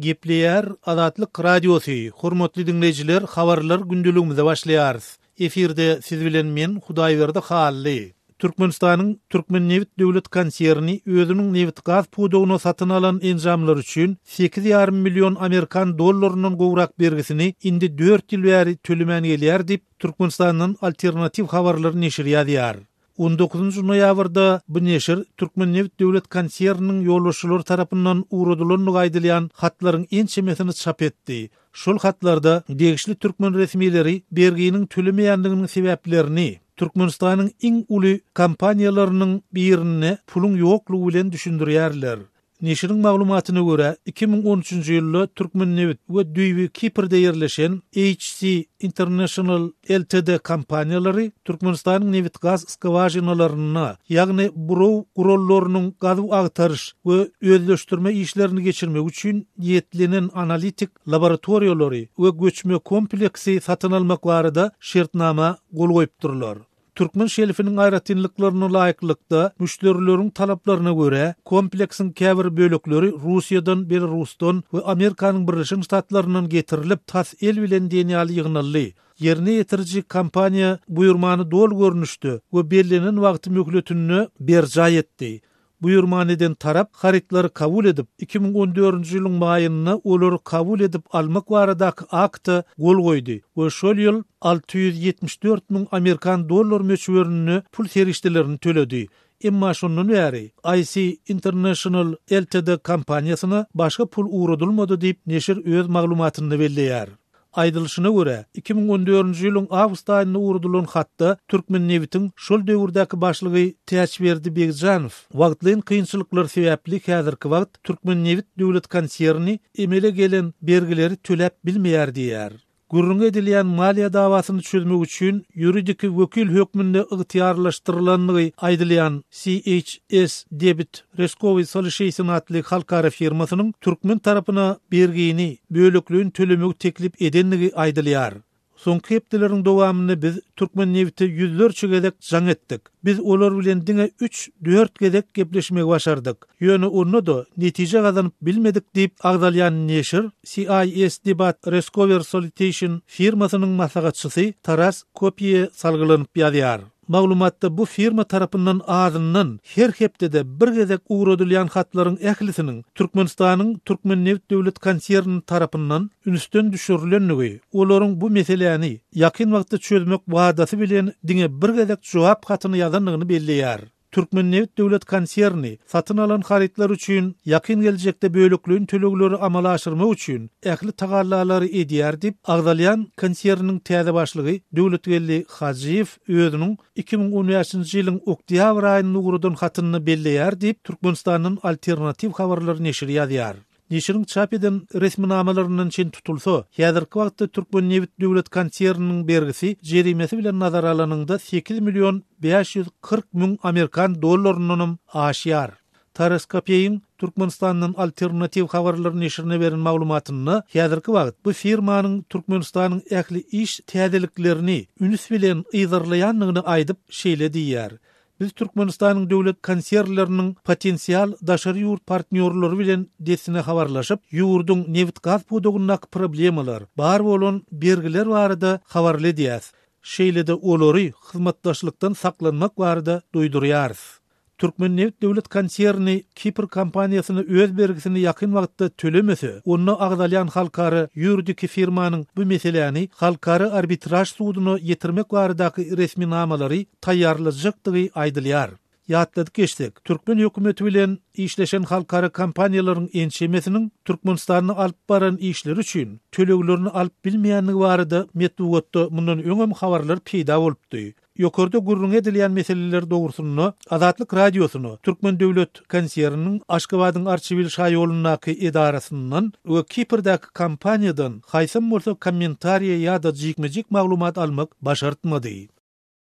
Gepleyer Adatlyk radiosu. Hormatly dinleyijiler, habarlar gündülügimize başlaýarys. Efirde siz bilen men Hudaýberdi Hally. Türkmenistanyň Türkmennewit döwlet konserni özüniň newit gaz pudugyny satyn alan enjamlar üçin 8,5 milyon Amerikan dollarynyň gowrak bergisini indi 4 ýyl bäri tölemän gelýär diýip Türkmenistanyň alternativ habarlary neşir ýazýar. 19 noýabrda bu neşir Türkmennewit döwlet konserniniň ýolbaşçylary tarapyndan uğradylyny gaýdylýan hatlaryň en çemesini çap etdi. Şol hatlarda degişli türkmen resmileri berginiň tölemeýändiginiň sebäplerini Türkmenistanyň iň uly kompaniýalarynyň birine pulun ýoklugy bilen düşündirýärler. Neşiriň maglumatyna görä 2013-nji ýylda Türkmennewit we Düýbi Kiprde ýerleşen HC International Ltd kompaniýalary Türkmenistanyň newit gaz skawajynalaryna, ýagny burow gurollarynyň gazy agtaryş we özleşdirme işlerini geçirmek üçin ýetlenen analitik laboratoriýalary we göçme kompleksi satyn almak barada şertnama gol goýupdyrlar. Türkmen şelifiniň aýratynlyklaryna laýyklykda müşterileriň talaplaryna görä kompleksin käbir bölekleri Russiýadan, Belarusdan we Amerikanyň Birleşik Ştatlaryndan getirilip tas el bilen denýaly ýygnaldy. Yerine ýetiriji kompaniýa buýurmany dol görnüşdi we belirlenen wagty möhletini berja etdi. Buýurmanydan tarap haritleri kabul edip 2014-nji ýylyň maýyna olary kabul edip almak baradaky akty gol goýdy we şol ýyl 674 000 Amerikan dollar möçberini pul serişdelerini töledi. Emma şondan bäri IC International Ltd kompaniýasyna başga pul uğradylmady diýip neşir öz maglumatyny belleýär. Aýdylşyna görä 2014-nji ýylyň awgust aýyna uğradylan hatda Türkmennewitiň şol döwürdäki başlygy Täçberdi Begjanow wagtlyň kynçylyklar sebäpli häzirki wagt Türkmennewit döwlet konserni emele gelen bergileri töläp bilmeýär diýär. Gurrun edilýän maliýa dawasyny çözmek üçin ýuridik wekil hökmünde ygtyýarlaşdyrylanyny aýdylýan CHS Debit Reskowy Solution adly halkara firmasynyň Türkmen tarapyna bergini bölekliğin tölemek teklip edenligi aýdylýar. Soňky hepdeleriň dowamyny biz Türkmennewitde ýüzlerçe gezek jaň etdik. Biz olar bilen diňe 3-4 gezek gepleşmek başardyk. Ýöne onu da netije gazanyp bilmedik diýip agdalýan neşir CIS Debat Reskover Solution firmasynyň maslahatçysy Taras Kopye salgylanyp ýazýar. Maglumatda bu firma tarapyndan azyndan her hepdede bir gezek uğradylýan hatlaryň ählisiniň Türkmenistanyň Türkmennewit döwlet konserni tarapyndan ünsden düşürilenligi, olaryň bu meseleni ýakyn wagtda çözmek wadasy bilen diňe bir gezek jogap hatyny ýazanlygyny belleýär. Türkmennewit döwlet konserni satyn alan haritler üçin ýakyn geljekde bölekliğin tölegleri amala aşyrmak üçin ähli tagallalary edýär diýip agdalýan konserniň täze başlygy Döwletgelli Hajiýew özüniň 2013-nji ýylyň oktyabr aýyna uğradan hatyny belleýär diýip Türkmenistanyň alternativ habarlary neşir ýazýar. Neşiriň çap eden resminamalarynyň çyn tutulsa, häzirki wagtda Türkmennewit döwlet konserniniň bergisi jerimesi bilen nazar alanynda 8 milyon 540 000 Amerikan dollarynyň aşýar. Taras Kopyeň Türkmenistanyň alternativ habarlary neşirine beren maglumatyny häzirki wagt bu firmanyň Türkmenistanyň ähli iş täzeliklerini üns bilen ýygyrlaýanlygyny aýdyp şeýle diýär. Biz Türkmenistanyň döwlet konserleriniň potensial daşary ýurt partnýorlary bilen desine habarlaşyp, ýurduň newit gaz pudugynyň problemalar, bar bolan bergiler barada habarly edýäs. Şeýle-de olary hyzmatdaşlykdan saklanmak barada duýdurýarys. Türkmennewit döwlet konserni Kipr kompaniýasyna öz bergisini ýakyn wagtda tölemese, onu agdalýan halkara ýuridik firmanyň bu meseleni halkara arbitraj sudyna ýetirmek baradaky resminamalary taýýarlajakdygy aýdylýar. Ýatladyk geçdik. Türkmen hökümeti bilen işleşen halkara kompaniýalaryň ençemesiniň Türkmenistanyň alyp baran işleri üçin töleglerini alyp bilmeýänligi barada metbuatda mundan öňem habarlar peýda bolupdy. Ýokarda gurrun edilýän meseleler dogrusyny Azatlyk radiosyny Türkmen döwlet konserniniň Aşgabatyň arşivil şaýolunaky edarasynyň we Kiprdaky kompaniýadan haýsam bolsa kommentariýa ýa-da jikmejik maglumat almak başartmady.